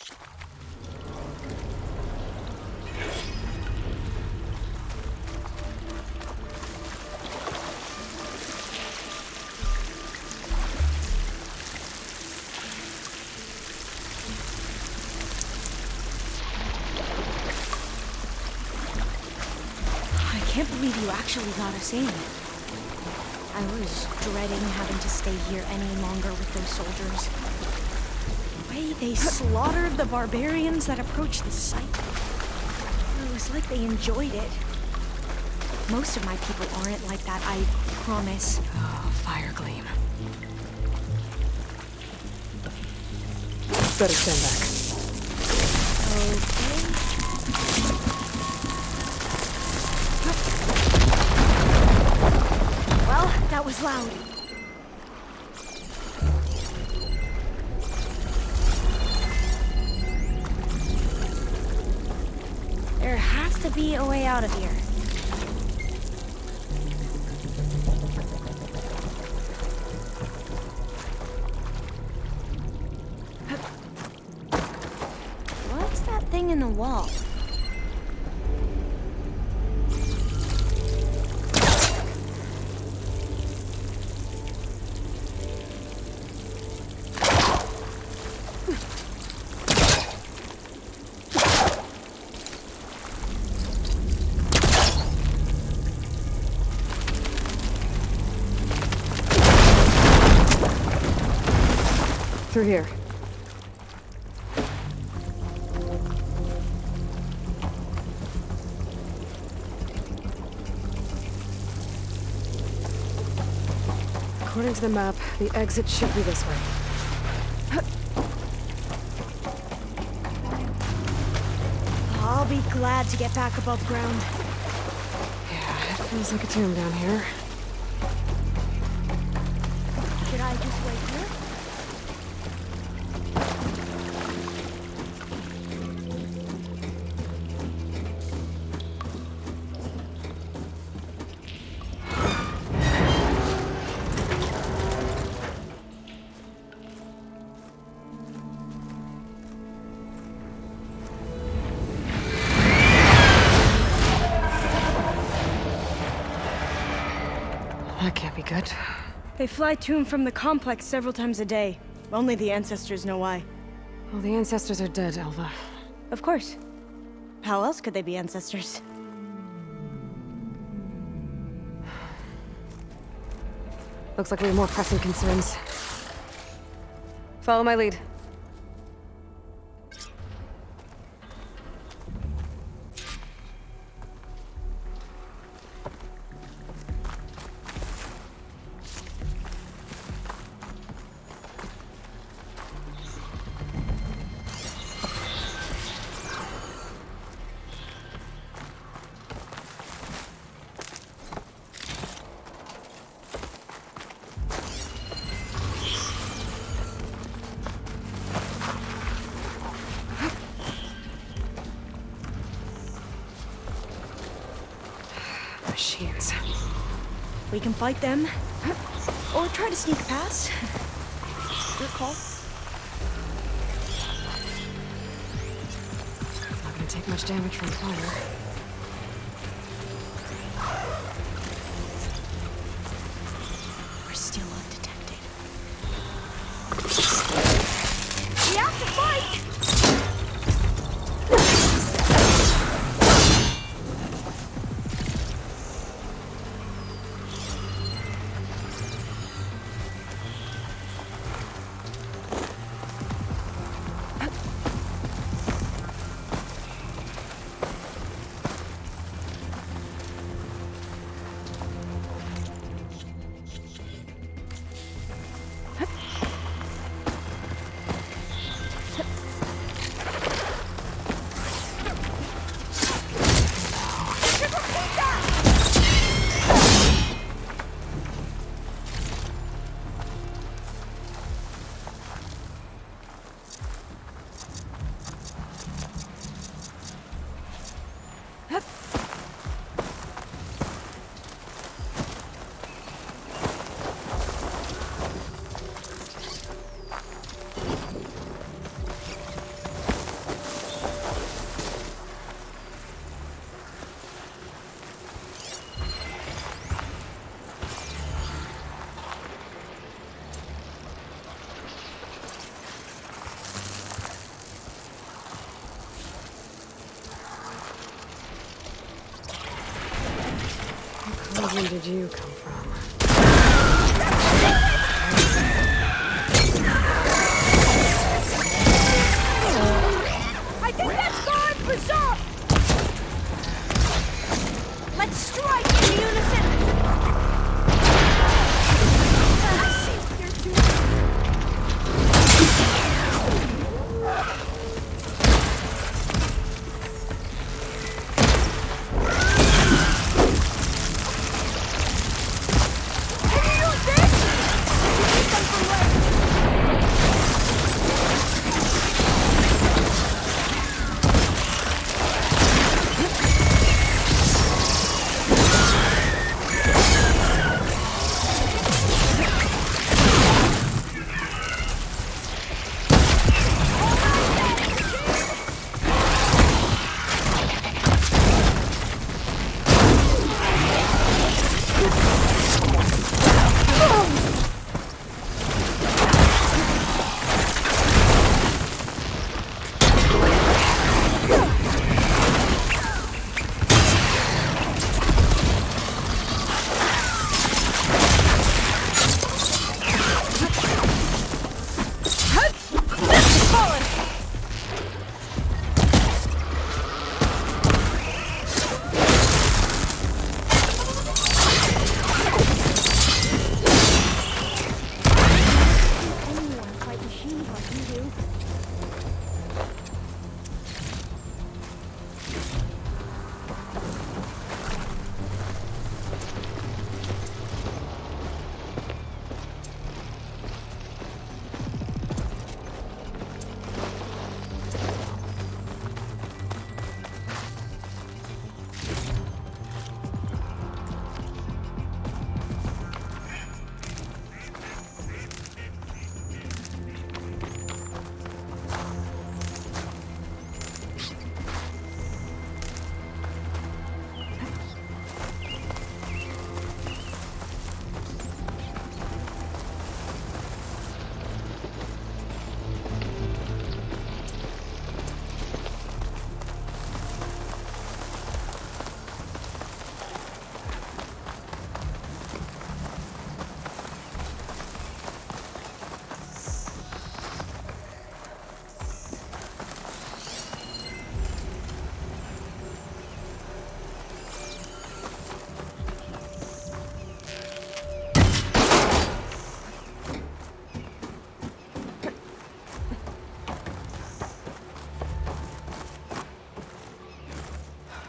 I can't believe you actually got us in. I was dreading having to stay here any longer with those soldiers. The way they slaughtered the barbarians that approached the site. It was like they enjoyed it. Most of my people aren't like that, I promise. Oh, fire gleam. Better stand back. Okay. Well, that was loud. There has to be a way out of here. What's that thing in the wall? Through here. According to the map, the exit should be this way. I'll be glad to get back above ground. Yeah, it feels like a tomb down here. Should I just wait here? That can't be good. They fly to and from the complex several times a day. Only the ancestors know why. Well, the ancestors are dead, Elva. Of course. How else could they be ancestors? Looks like we have more pressing concerns. Follow my lead. Machines. We can fight them, or try to sneak past. Your call. Not gonna take much damage from fire. We're still undetected. We have to fight! Engine did you come from? I think that's gone for sure! Let's strike in unison! See what you're doing. Can you use this? Keep them from legs.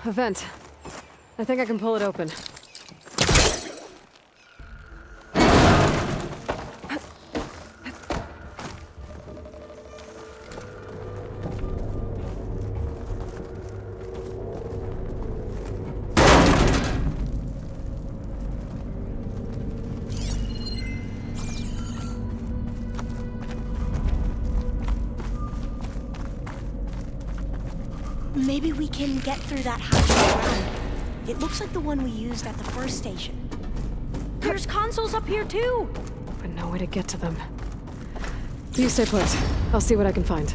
A vent. I think I can pull it open. Maybe we can get through that hatch around. It looks like the one we used at the first station. There's consoles up here too! But no way to get to them. You stay put. I'll see what I can find.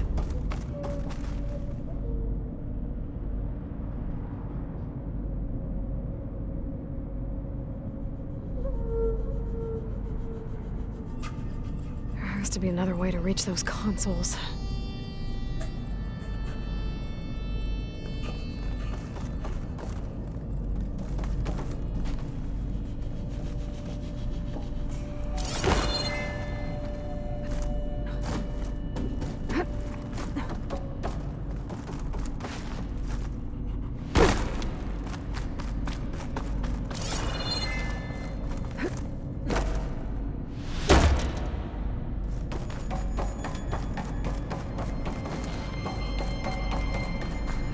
There has to be another way to reach those consoles.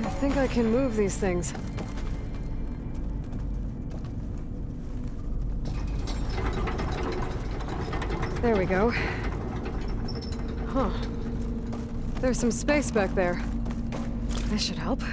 I think I can move these things. There we go. Huh. There's some space back there. This should help.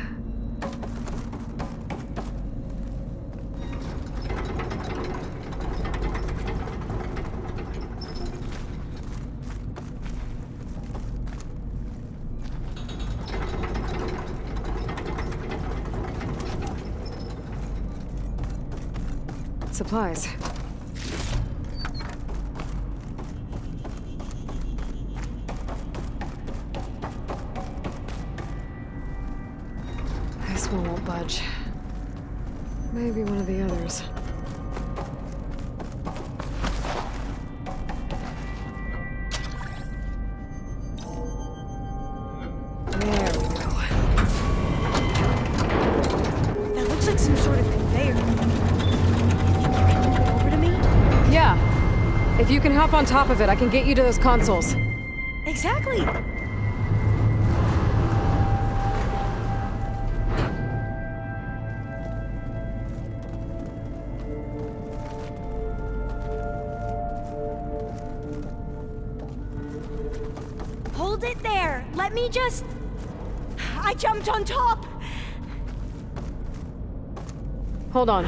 Supplies. This one won't budge. Maybe one of the others. There we go. That looks like some sort of conveyor. You think you can move it over to me? Yeah. If you can hop on top of it, I can get you to those consoles. Exactly. Hold it there. Let me just... I jumped on top. Hold on.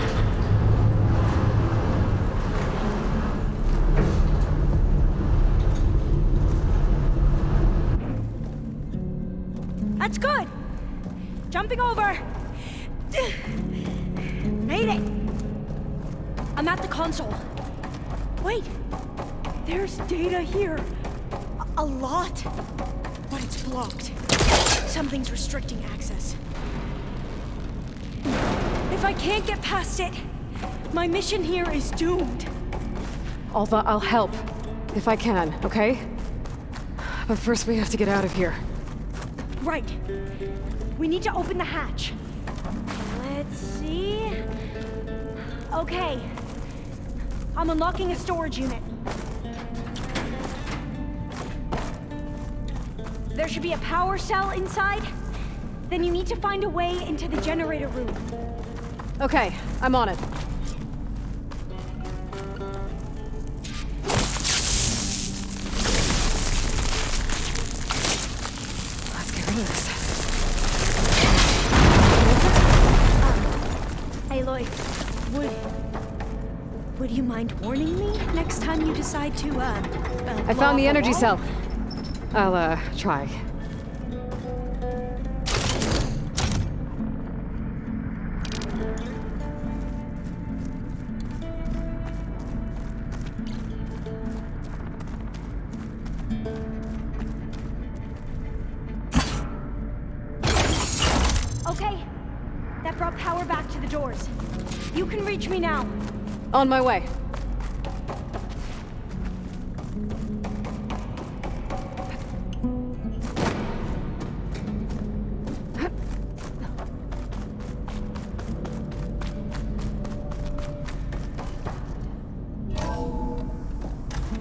That's good. Jumping over. Made it. I'm at the console. Wait. There's data here. A lot. But it's blocked. Something's restricting access. If I can't get past it, my mission here is doomed. Alva, I'll help. If I can, okay? But first we have to get out of here. Right. We need to open the hatch. Let's see. Okay. I'm unlocking a storage unit. There should be a power cell inside. Then you need to find a way into the generator room. Okay, I'm on it. Let's get rid of this. Hey, Lloyd. Would you mind warning me next time you decide to, I found the energy cell. I'll, try. Okay. That brought power back to the doors. You can reach me now. On my way.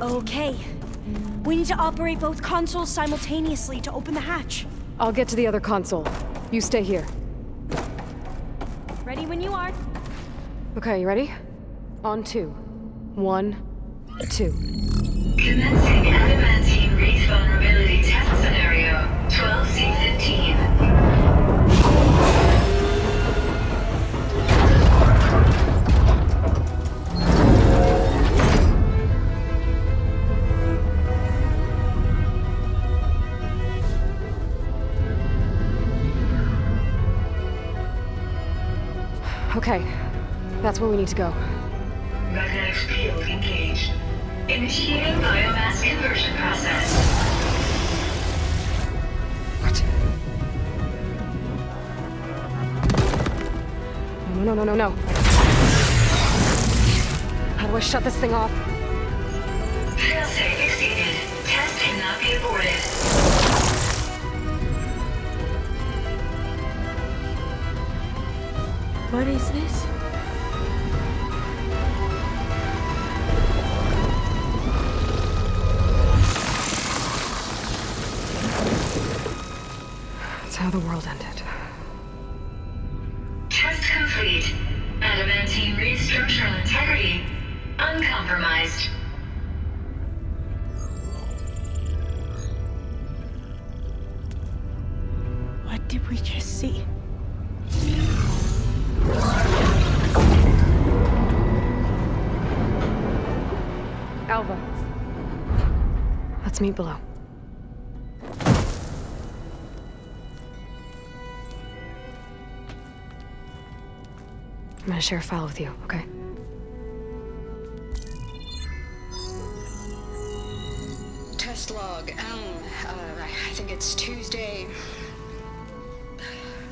Okay. We need to operate both consoles simultaneously to open the hatch. I'll get to the other console. You stay here. Ready when you are. Okay, you ready? On 2. 1, 2. Commencing adamantine wreath vulnerability test scenario 12C15. Okay, that's where we need to go. Magnetic field engaged. Initiating biomass conversion process. What? No. How do I shut this thing off? Failsafe exceeded. Test cannot be aborted. What is this? That's how the world ended. Test complete. Adamantine wreath structural integrity uncompromised. What did we just see? Alva. Let's meet below. I'm gonna share a file with you, okay? test log. I think it's Tuesday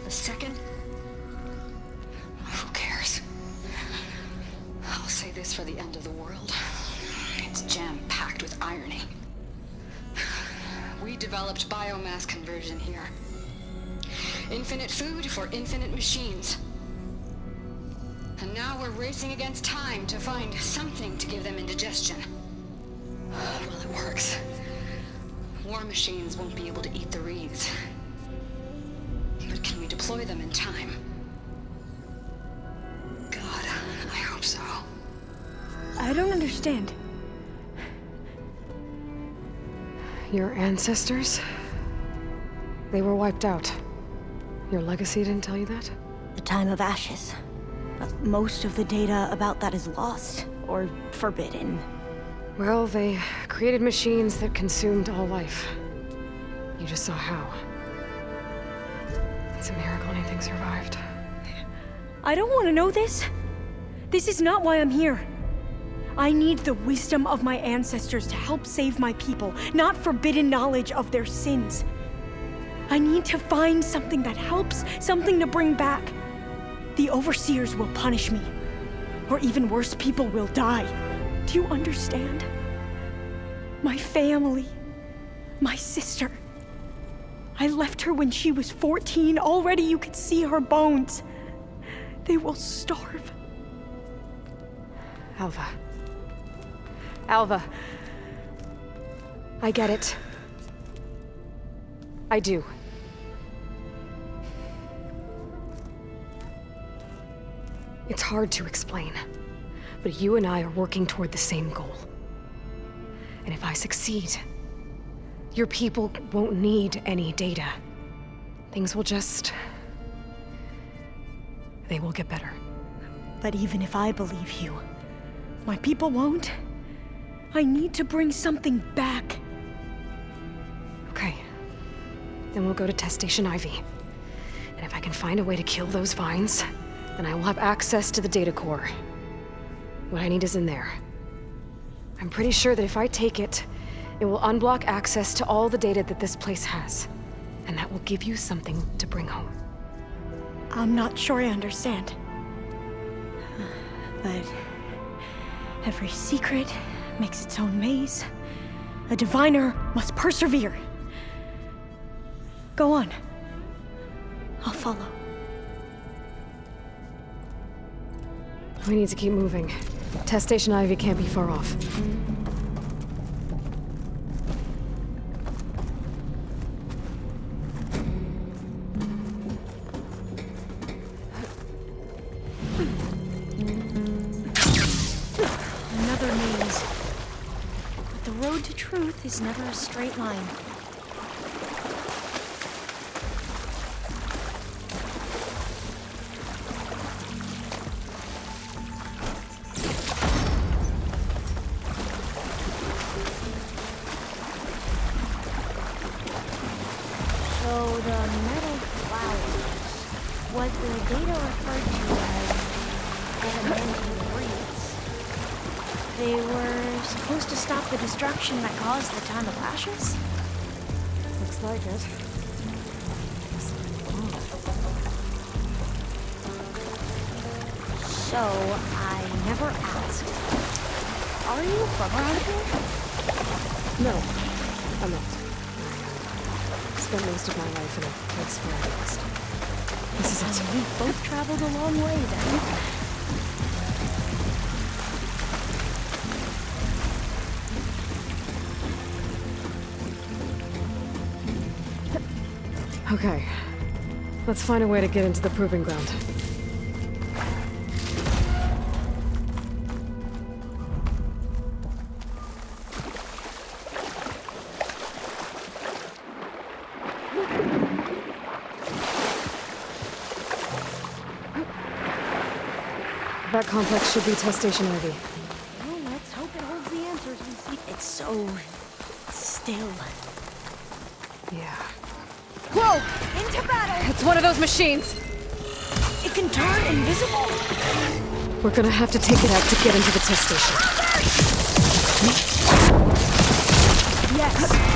the 2nd. Who cares? I'll say this for the end of the world. It's jam-packed with irony. We developed biomass conversion here. Infinite food for infinite machines. And now we're racing against time to find something to give them indigestion. Well, it works. War machines won't be able to eat the wreaths. But can we deploy them in time? God, I hope so. I don't understand. Your ancestors? They were wiped out. Your legacy didn't tell you that? The time of ashes. But most of the data about that is lost or forbidden. Well, they created machines that consumed all life. You just saw how. It's a miracle anything survived. I don't want to know this. This is not why I'm here. I need the wisdom of my ancestors to help save my people, not forbidden knowledge of their sins. I need to find something that helps, something to bring back. The overseers will punish me. Or even worse, people will die. Do you understand? My family, my sister. I left her when she was 14. Already you could see her bones. They will starve. Alva. Alva. I get it. I do. It's hard to explain, but you and I are working toward the same goal. And if I succeed, your people won't need any data. Things will just... they will get better. But even if I believe you, my people won't. I need to bring something back. Okay. Then we'll go to Test Station Ivy. And if I can find a way to kill those vines, then I will have access to the data core. What I need is in there. I'm pretty sure that if I take it, it will unblock access to all the data that this place has. And that will give you something to bring home. I'm not sure I understand. But every secret makes its own maze. A diviner must persevere. Go on. I'll follow. We need to keep moving. Test Station Ivy can't be far off. Another maze. But the road to truth is never a straight line. So the metal flowers, what the data referred to as adamantine wreaths, they were supposed to stop the destruction that caused the time of ashes? Looks like it. So, I never asked. Are you from around here? No, I'm not. I spent most of my life in a place where I lost. This is it. We both traveled a long way then. Okay. Let's find a way to get into the proving ground. That complex should be Test Station Ivy. Well, let's hope it holds the answers we seek. It's so... still. Yeah. Whoa! Into battle! It's one of those machines! It can turn invisible! We're gonna have to take it out to get into the test station. Yes, RTX!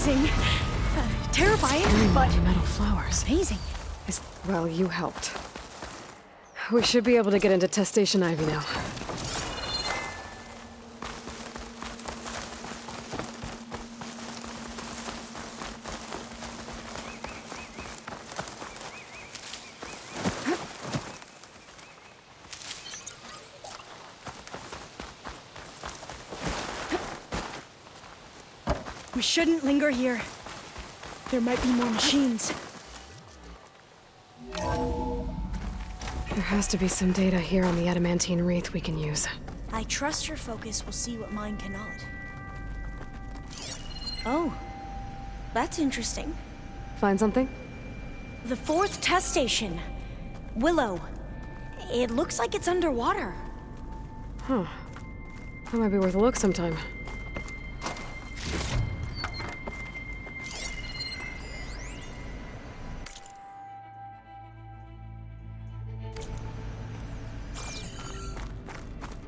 amazing. Terrifying, but metal flowers. amazing. Well, you helped. We should be able to get into Test Station Ivy now. We shouldn't linger here. There might be more machines. There has to be some data here on the adamantine wreath we can use. I trust your focus will see what mine cannot. Oh, that's interesting. Find something? The 4th test station. Willow. It looks like it's underwater. Huh. That might be worth a look sometime.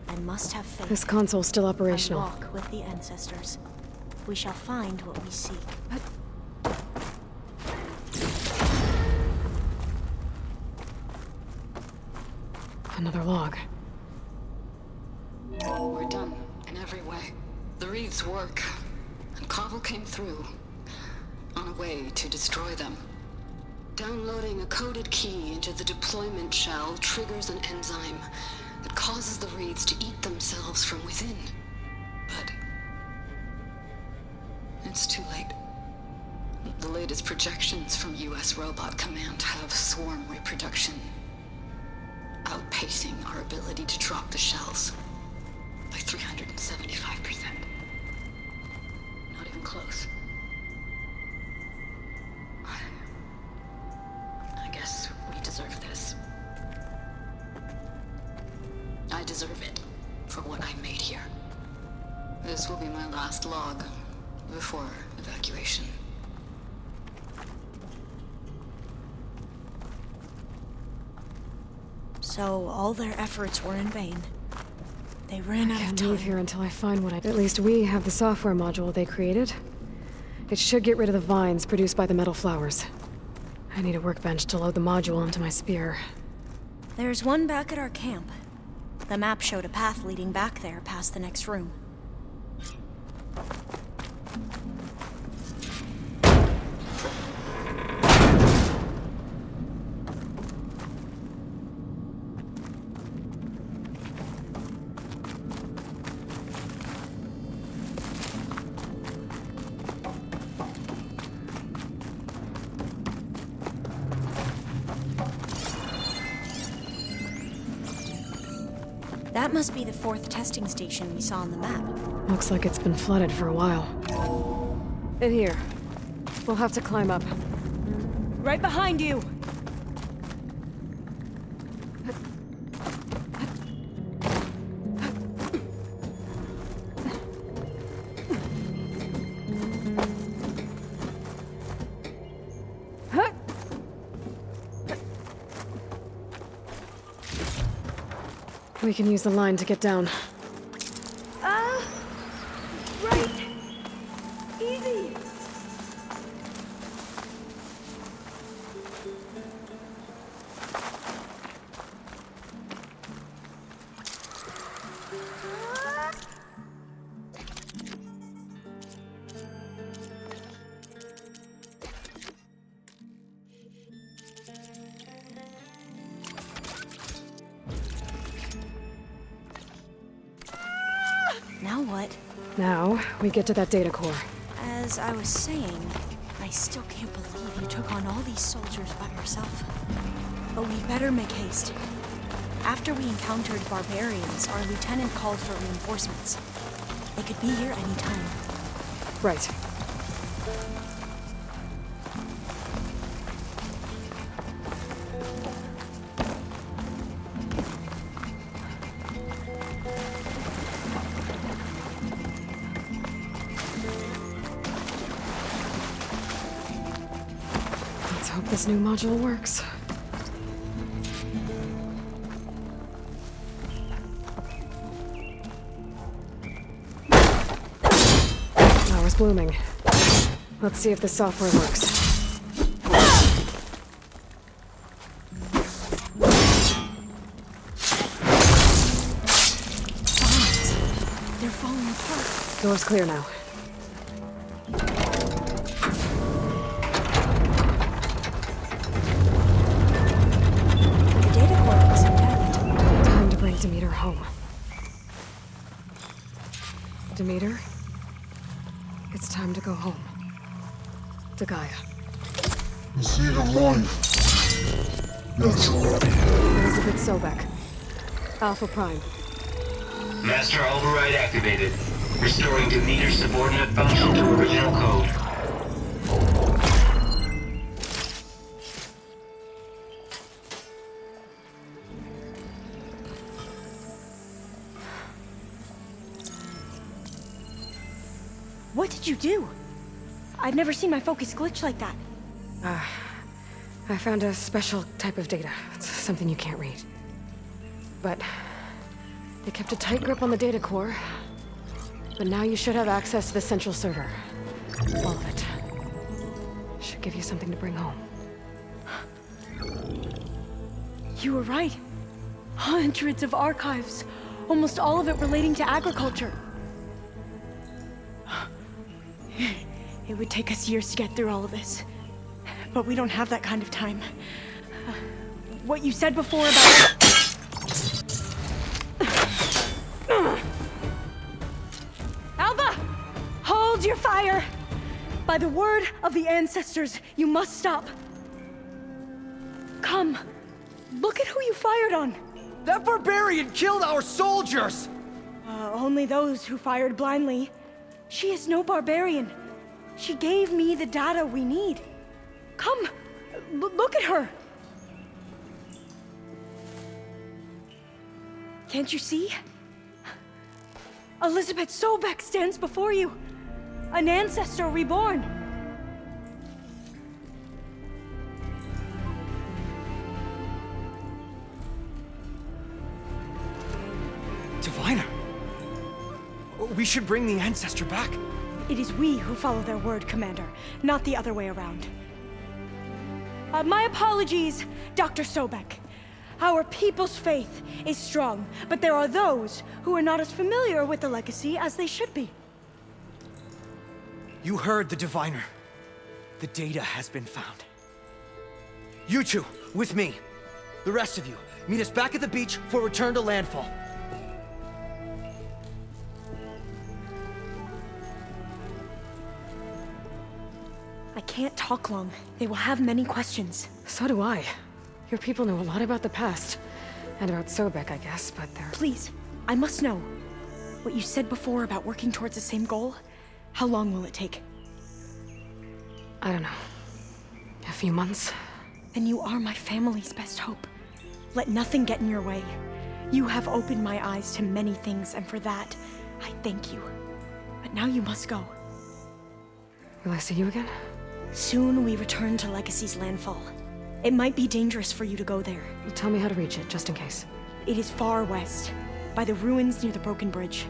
I must have faith. This console's still And operational. walk with the ancestors. We shall find what we seek. Another log. We're done, in every way. The wreaths work, and Cobble came through, on a way to destroy them. Downloading a coded key into the deployment shell triggers an enzyme that causes the wreaths to eat themselves from within. But it's too late. The latest projections from US Robot Command have swarm reproduction outpacing our ability to drop the shells by 375%. Not even close. I guess we deserve this. I deserve it for what I made here. This will be my last log before evacuation. So all their efforts were in vain. They ran out of Can't time. leave here until I find what At least we have the software module they created. It should get rid of the vines produced by the metal flowers. I need a workbench to load the module onto my spear. There's one back at our camp. The map showed a path leading back there past the next room. That must be the 4th testing station we saw on the map. Looks like it's been flooded for a while. In here. We'll have to climb up. Right behind you! We can use the line to get down. Right! Easy! Now what? Now, we get to that data core. As I was saying, I still can't believe you took on all these soldiers by yourself. But we better make haste. After we encountered barbarians, our lieutenant called for reinforcements. They could be here any time. Right. Let's hope this new module works. Flowers blooming. Let's see if the software works. They're falling apart. Door's clear now. The data core looks intact. Time to bring Demeter home. Demeter, it's time to go home. To Gaia. The seed of life. Naturally. Elizabeth Sobek. Alpha Prime. Master override activated. Restoring Demeter's subordinate function to original code. What did you do? I've never seen my focus glitch like that. I found a special type of data. It's something you can't read. But they kept a tight grip on the data core. But now you should have access to the central server. All of it. Should give you something to bring home. You were right. Hundreds of archives. Almost all of it relating to agriculture. It would take us years to get through all of this. But we don't have that kind of time. What you said before about... Alva! Hold your fire! By the word of the ancestors, you must stop. Come. Look at who you fired on. That barbarian killed our soldiers! Only those who fired blindly. She is no barbarian. She gave me the data we need. Come, look at her. Can't you see? Elizabeth Sobek stands before you. An ancestor reborn. Diviner! We should bring the ancestor back. It is we who follow their word, Commander, not the other way around. My apologies, Dr. Sobek. Our people's faith is strong, but there are those who are not as familiar with the legacy as they should be. You heard the diviner. The data has been found. You two, with me. The rest of you, meet us back at the beach for return to landfall. I can't talk long. They will have many questions. So do I. Your people know a lot about the past. And about Sobek, I guess, but they're... Please, I must know. What you said before about working towards the same goal, how long will it take? I don't know. A few months? Then you are my family's best hope. Let nothing get in your way. You have opened my eyes to many things, and for that, I thank you. But now you must go. Will I see you again? Soon we return to Legacy's landfall. It might be dangerous for you to go there. Tell me how to reach it, just in case. It is far west, by the ruins near the broken bridge.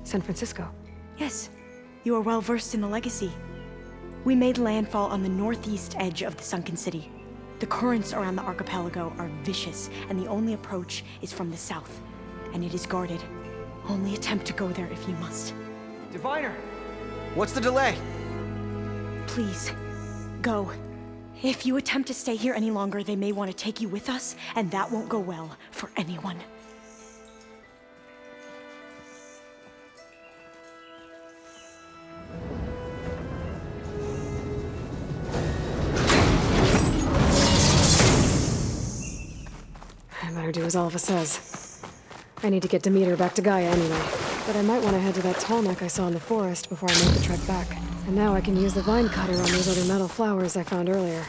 San Francisco? Yes, you are well versed in the Legacy. We made landfall on the northeast edge of the sunken city. The currents around the archipelago are vicious, and the only approach is from the south. And it is guarded. Only attempt to go there if you must. Diviner! What's the delay? Please, go. If you attempt to stay here any longer, they may want to take you with us, and that won't go well for anyone. I better do as Alva says. I need to get Demeter back to Gaia anyway. But I might want to head to that tall neck I saw in the forest before I make the trek back. And now I can use the vine cutter on those other metal flowers I found earlier.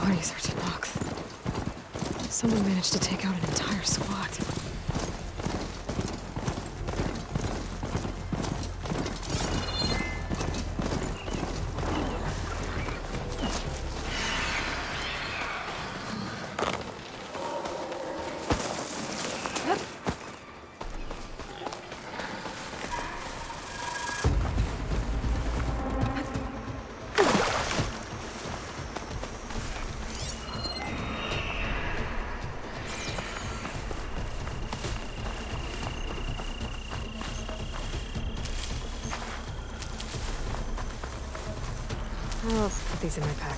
bodies are Tenakth. Someone managed to take out an entire squad. I'll put these in my pack.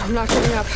I'm not giving up.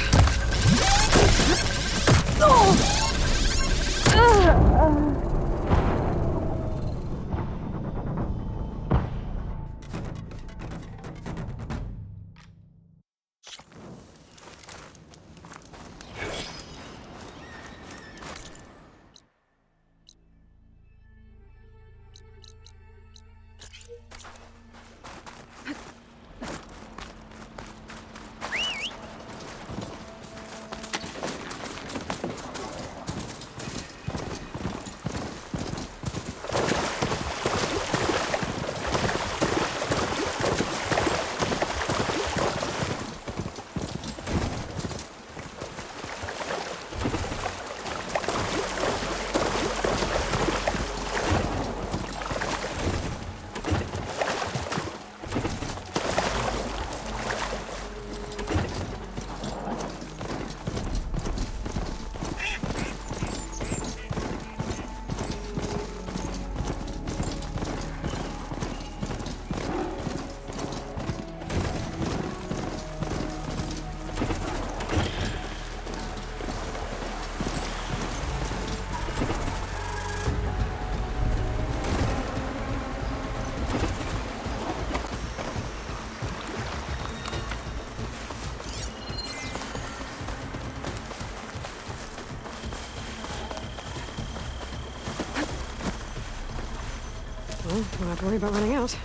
Well, don't have to worry about running out.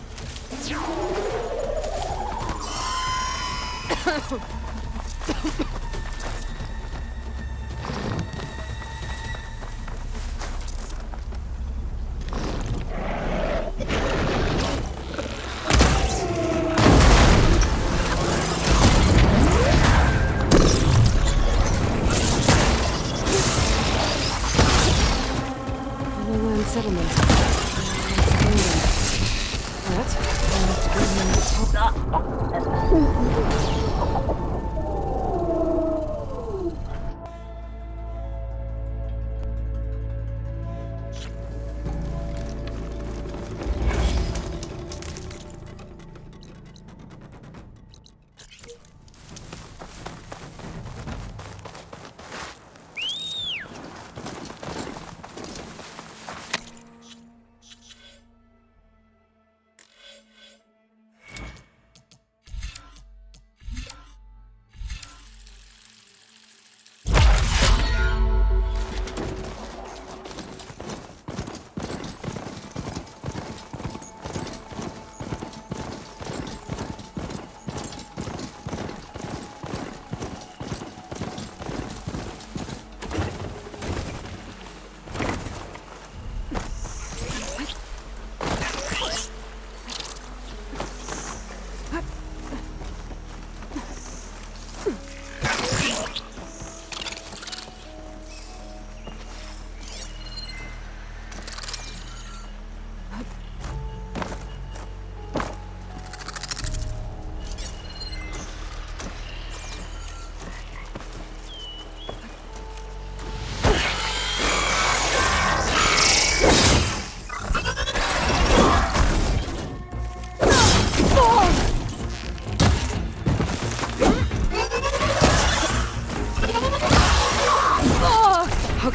Settlement. What? I'll have to go in the top.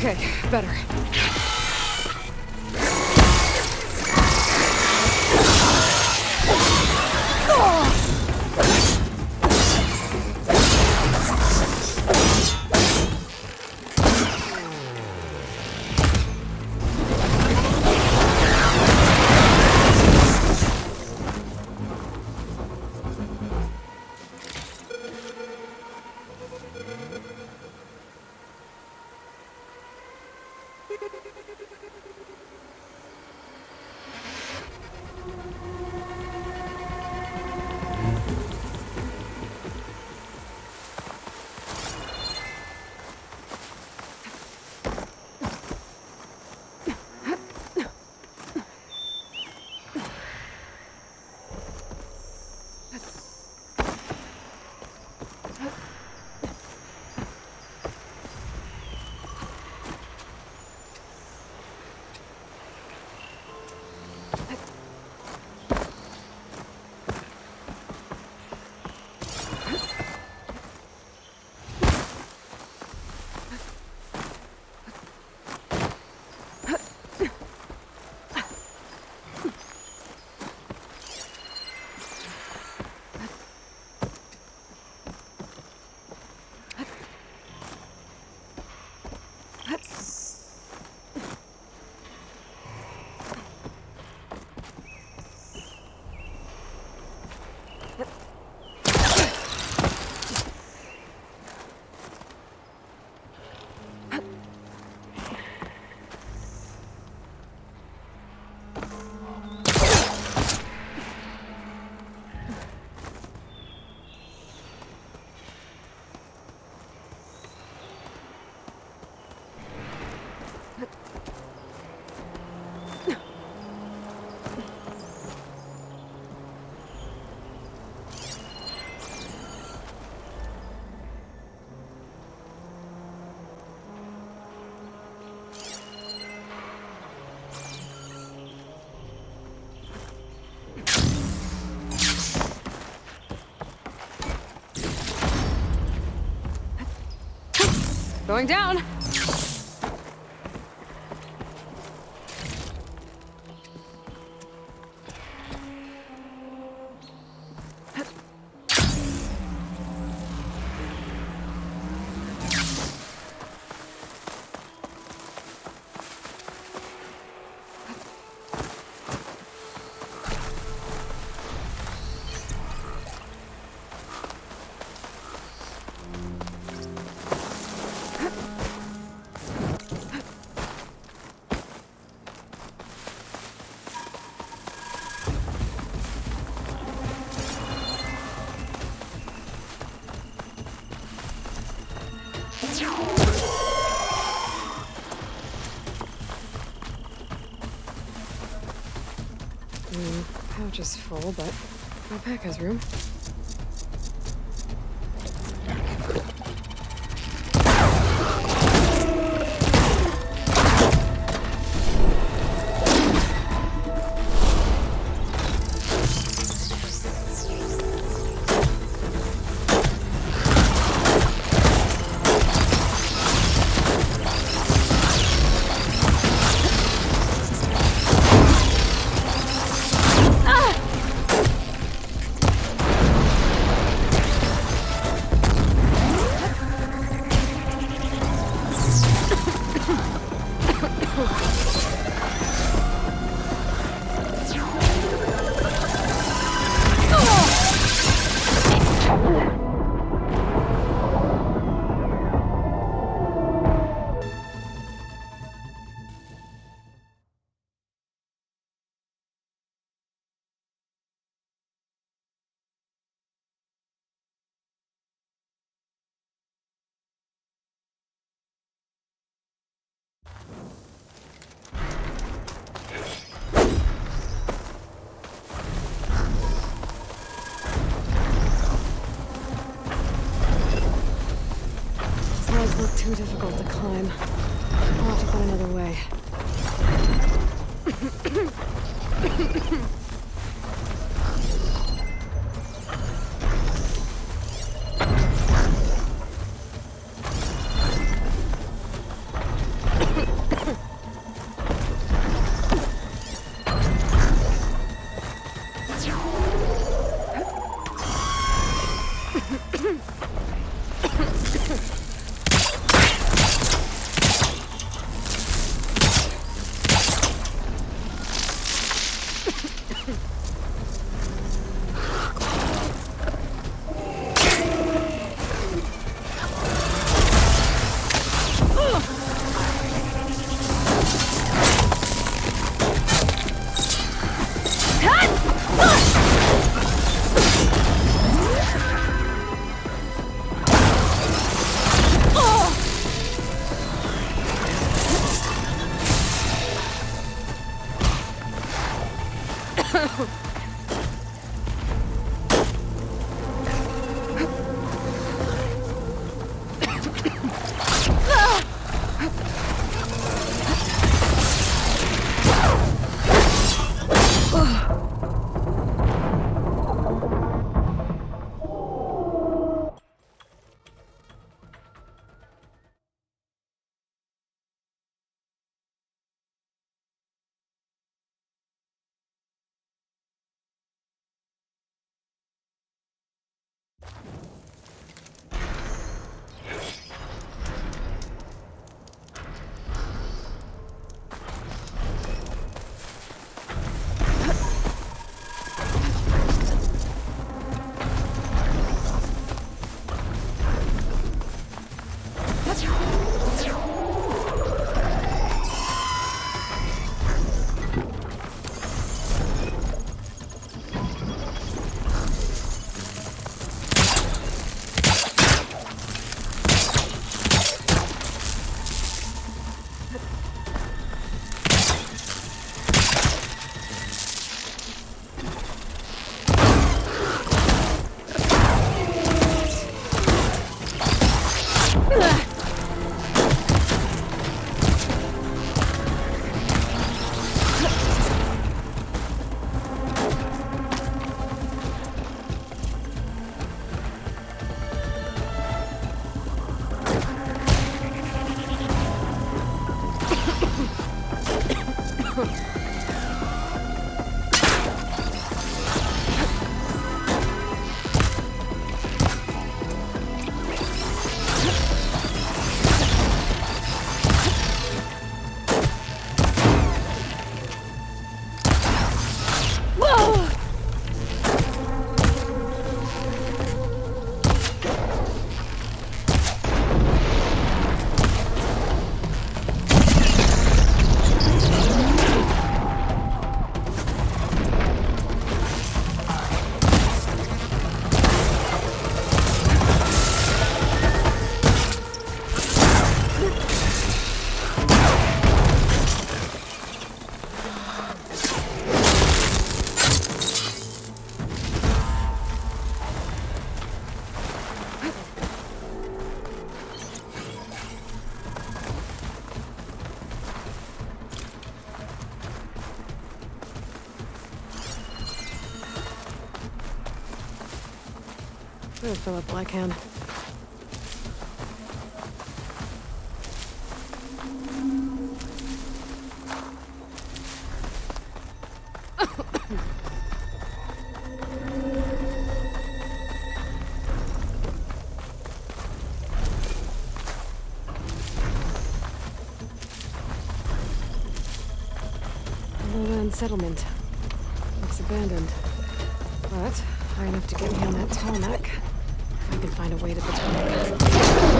Okay, better. Going down. Pouch is full, but my pack has room. Look too difficult to climb. I'll have to find another way. I'm gonna fill up black hand. Lowland settlement. Looks abandoned. But high enough to get me on that tarmac. If I can find a way to the tarmac.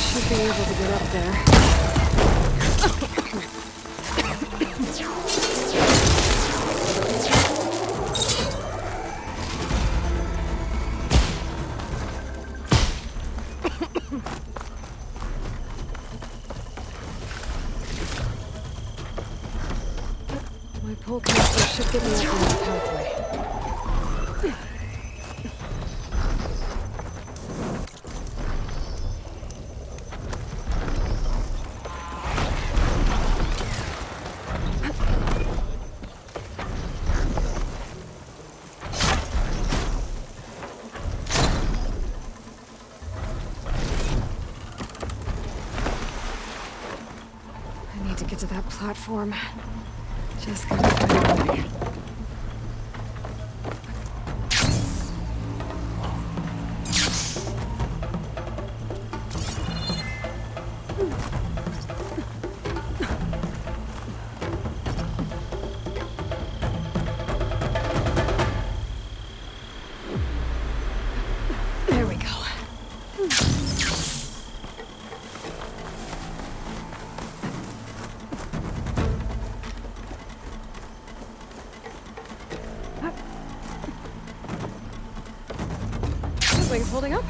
Should be able to get up there. My pole connector should get me up on the pathway. I need to get to that platform. Just gotta find a way. There we go. Wings holding up.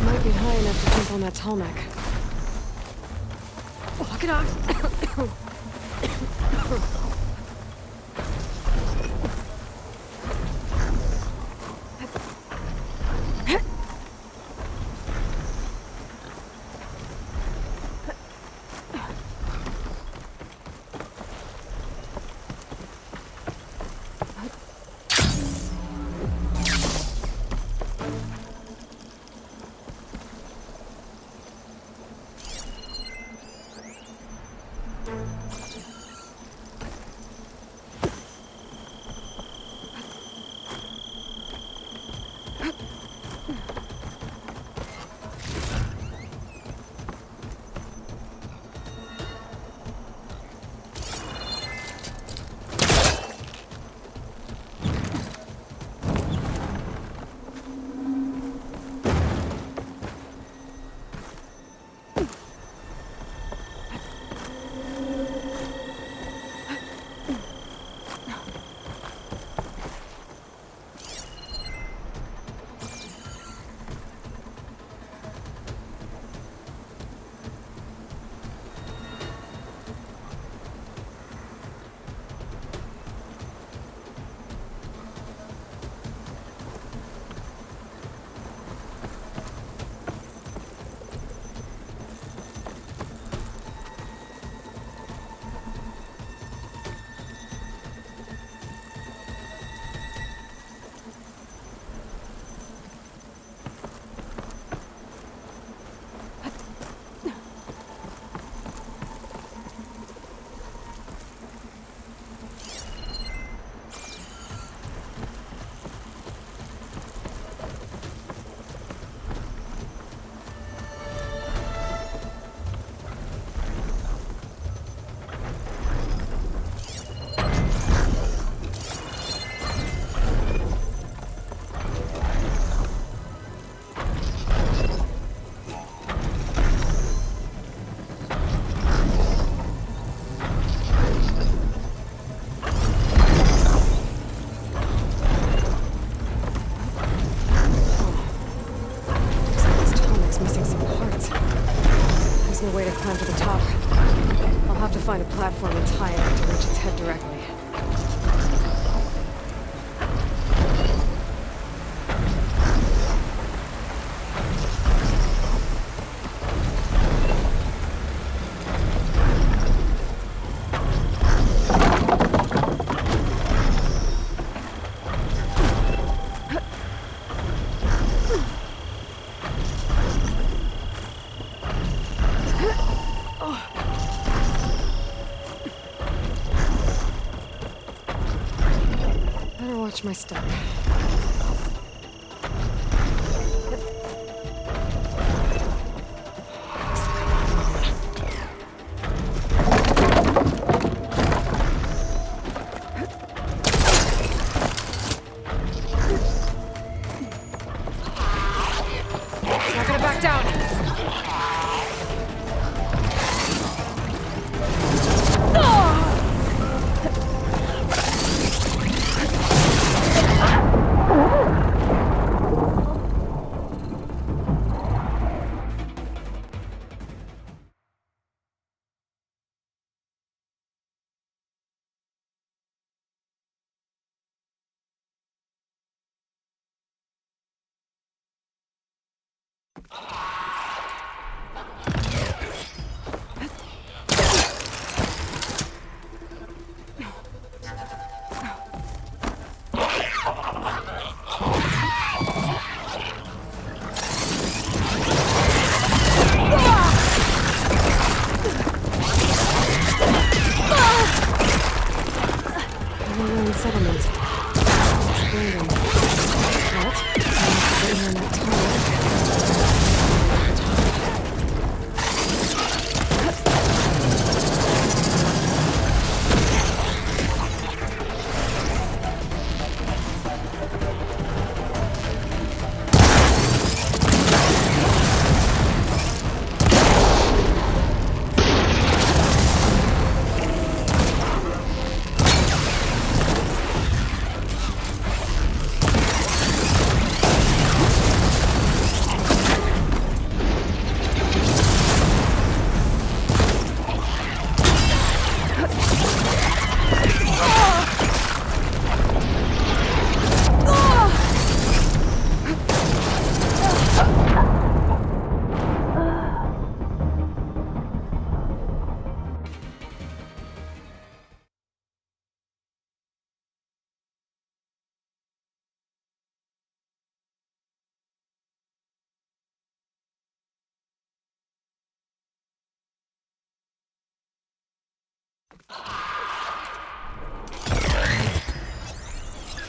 Might be high enough to jump on that tarmac. Walk it off. to climb to the top. I'll have to find a platform and tie it up to reach its head directly. Better watch my step. Not gonna back down. Settlement. Expanding. What? Getting in that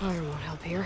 fire won't help here.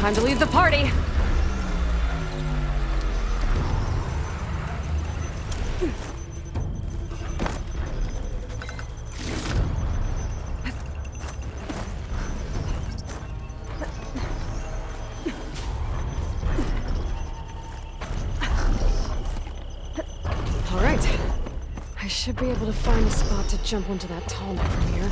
Time to leave the party! Alright. I should be able to find a spot to jump onto that tall neck from here.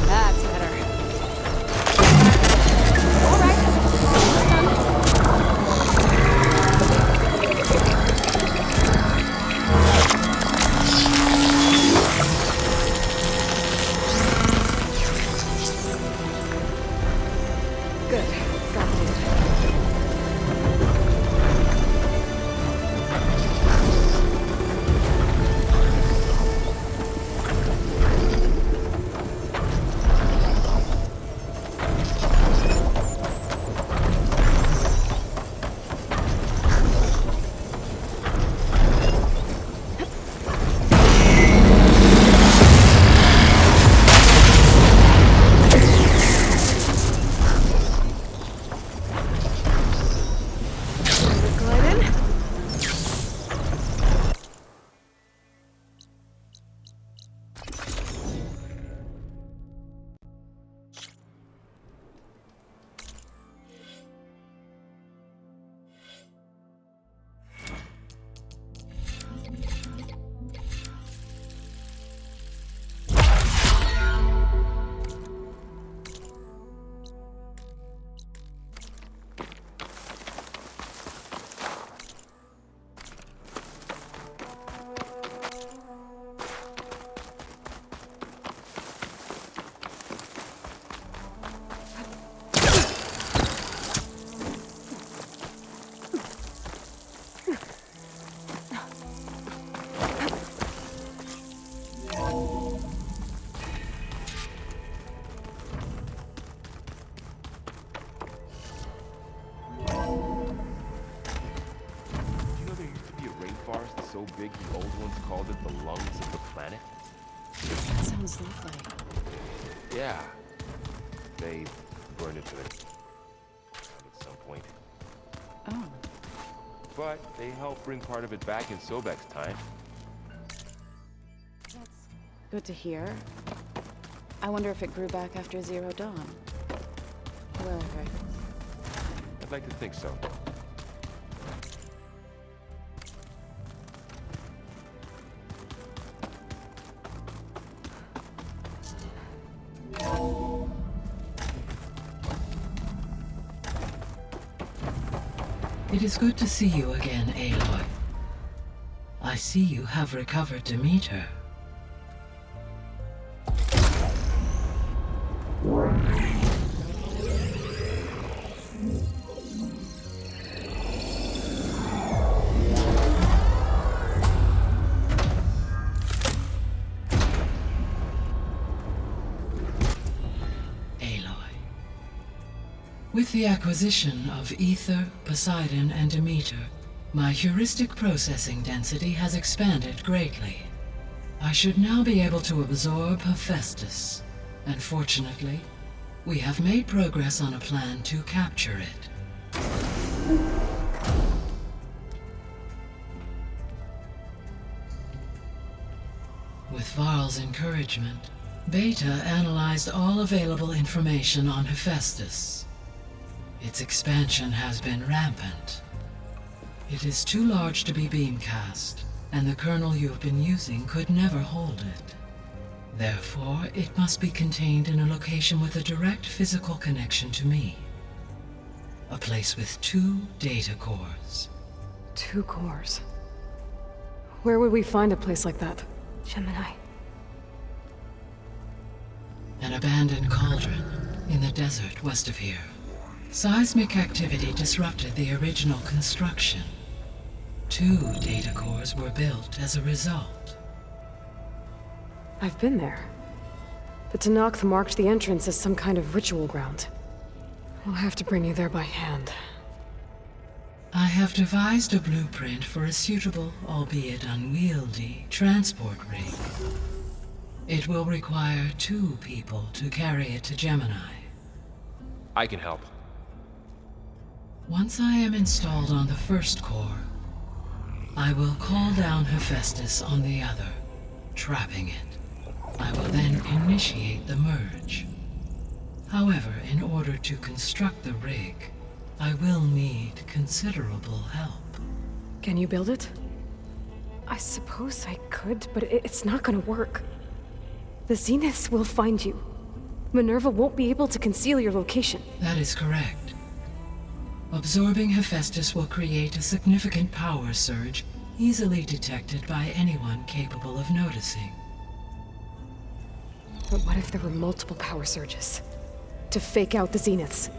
That's better. Alright. Good. Got it. Glide in. You know there used to be a rainforest so big the old ones called it the lungs of the planet? That sounds lovely. Yeah. They burned it to the ground at some point. Oh, But they helped bring part of it back in Sobek's time. that's good to hear. I wonder if it grew back after Zero Dawn. Wherever. I'd like to think so. It is good to see you again, Aloy. I see you have recovered Demeter. With the acquisition of Ether, Poseidon, and Demeter, my heuristic processing density has expanded greatly. I should now be able to absorb Hephaestus, and fortunately, we have made progress on a plan to capture it. With Varl's encouragement, Beta analyzed all available information on Hephaestus. Its expansion has been rampant. It is too large to be beamcast, and the kernel you have been using could never hold it. Therefore, it must be contained in a location with a direct physical connection to me. A place with 2 data cores. 2 cores. Where would we find a place like that? Gemini. An abandoned cauldron in the desert west of here. Seismic activity disrupted the original construction. 2 data cores were built as a result. I've been there. The Tanakh marked the entrance as some kind of ritual ground. We'll have to bring you there by hand. I have devised a blueprint for a suitable, albeit unwieldy, transport rig. It will require 2 people to carry it to Gemini. I can help. Once I am installed on the first core, I will call down Hephaestus on the other, trapping it. I will then initiate the merge. However, in order to construct the rig, I will need considerable help. Can you build it? I suppose I could, but it's not gonna work. The Zeniths will find you. Minerva won't be able to conceal your location. That is correct. Absorbing Hephaestus will create a significant power surge, easily detected by anyone capable of noticing. But what if there were multiple power surges? To fake out the Zeniths?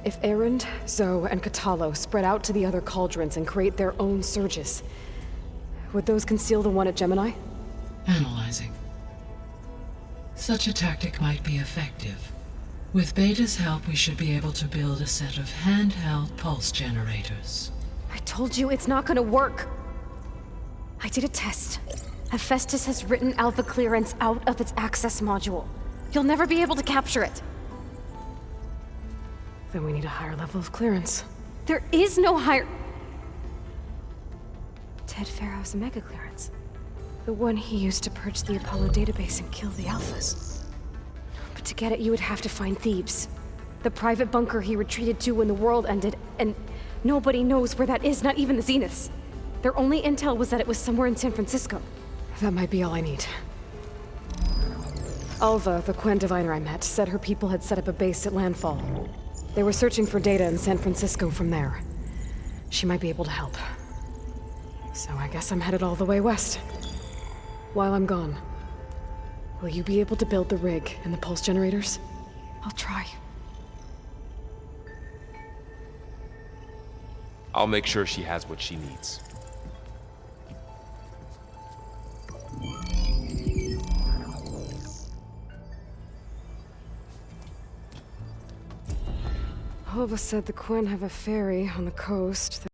If Erend, Zoe, and Katalo spread out to the other cauldrons and create their own surges, would those conceal the one at Gemini? Analyzing. Such a tactic might be effective. With Beta's help, we should be able to build a set of handheld pulse generators. I told you it's not gonna work! I did a test. Hephaestus has written Alpha clearance out of its access module. You'll never be able to capture it. Then we need a higher level of clearance. There is no higher... Ted Farrow's Omega clearance. The one he used to purge the Apollo database and kill the Alphas. But to get it, you would have to find Thebes. The private bunker he retreated to when the world ended, and nobody knows where that is, not even the Zeniths. Their only intel was that it was somewhere in San Francisco. That might be all I need. Alva, the Quen diviner I met, said her people had set up a base at landfall. They were searching for data in San Francisco from there. She might be able to help. So I guess I'm headed all the way west. While I'm gone, will you be able to build the rig and the pulse generators? I'll try. I'll make sure she has what she needs. Alva said the Quen have a ferry on the coast